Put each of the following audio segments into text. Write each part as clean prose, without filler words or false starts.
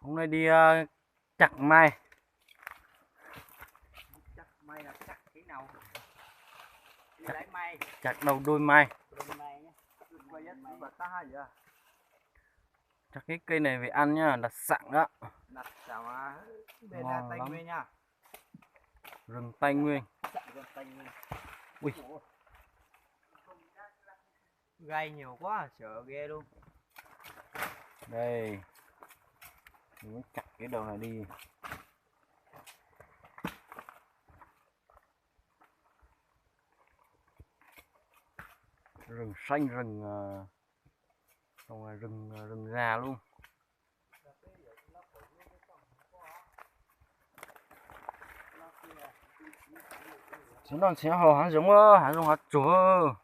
Hôm nay đi chặt mai. Chặt mai là chặt thế nào? Đi lấy mai. Chặt đầu đuôi mai. Đuôi mai nhé. Quay nhất và ta vậy. Chặt cái cây này về ăn nhá, đặc sản đó. Đặt sao mà bên là Tây Nguyên nha. Rừng Tây Nguyên. Rừng Tây Nguyên. Ui. Gai nhiều quá, sợ ghê luôn. Đây. Mình muốn chặt cái đầu này đi. Rừng xanh, rừng già luôn. Chúng nó sẽ hồ hắn giống hạt chúa.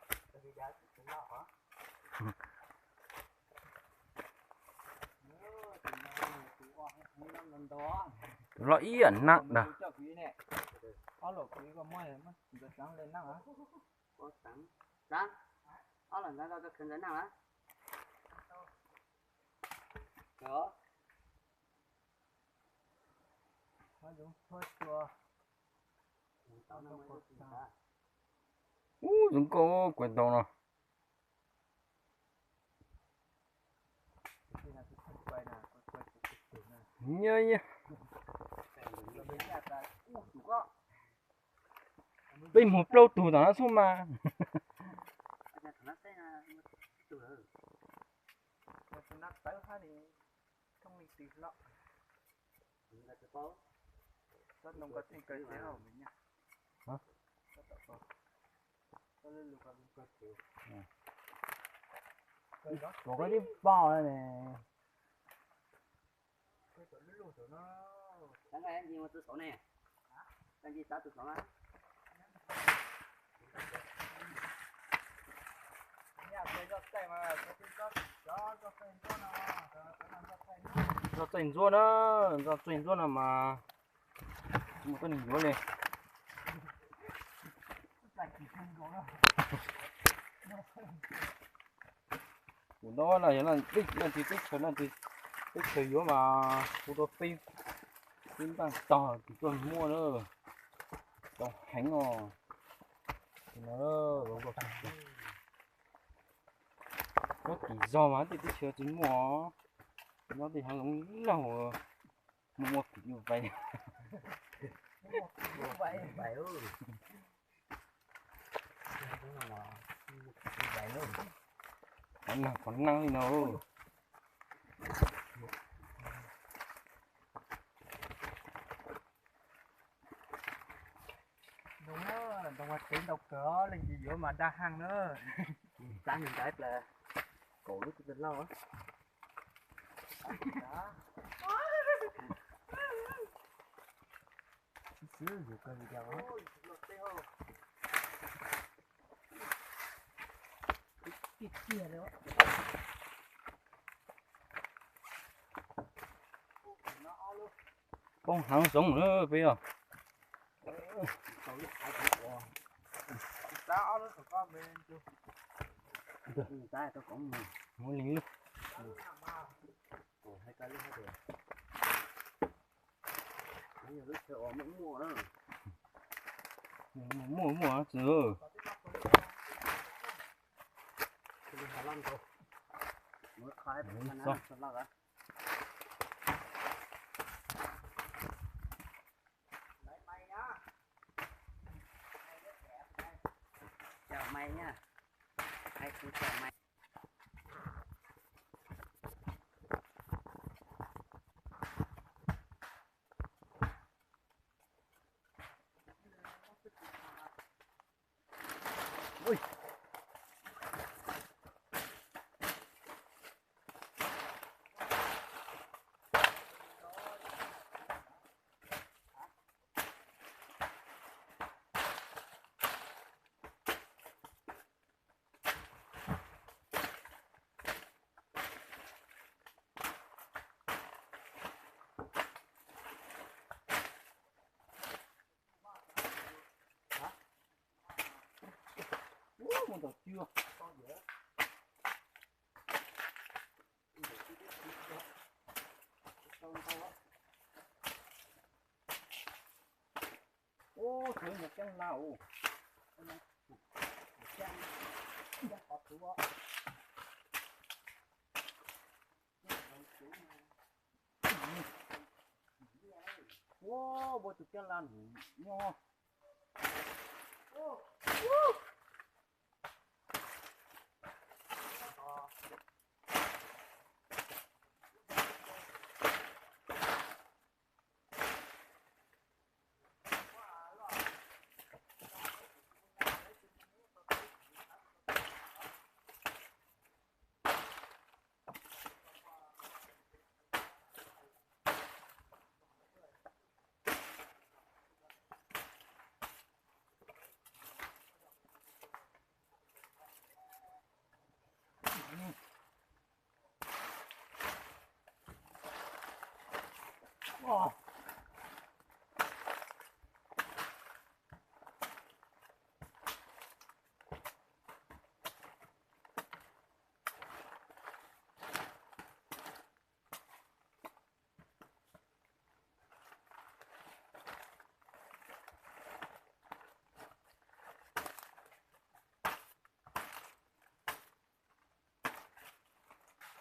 Loại ý ẩn nặng nè. Đó là quý có mấy mà được sáng lên nặng hả? Có sáng. Sáng. Đó là nó có cần nào á? Đó. Nó giống thôi chua. Giống có quyền tàu nào. Nhớ nhá. Đây một lâu tù đó số mà. Nó tới hết thì không mình tìm lắm. Rất nông có thêm cây thế nào mình nha. Hả? Có cái đi bò đây nè. Đang cái gì mà từ số này? Đang gì ta từ số á? Ra tỉnh ruột đó, ra tỉnh ruột là mà một cái hình ruột này. Của nó là tích thời yếu mà photo phim đang tỏ thì tôi mua nữa tỏ hành rồi thì nó đúng rồi nó chỉ do mà thì tôi chưa chính mua nó thì hàng giống là một kiểu như vậy Vậy ơi. anh là còn năng thì nào Đúng đó, đồng hoạt tiến độc cửa lên gì giữa mà đa hàng nữa. Sáng hiện tại là cổ lúc cái lâu á. Đó. Xíu vừa cần gì đâu á. Cái kia nữa. con hàng giống nữa bây giờ Đó nó có bên chưa. Ta tôi cũng muốn lính luôn hai cái hết rồi. Nhiều lúc sợ muốn mua đó. mua chưa Hà Lan rồi. Mới khai mà nó sắp lại. Lấy may nhá. Chào may nhá. Ai cũng chào may. ui một tàu chưa chân nào chân chân có thứ đó wow bố chụp chân là nho oh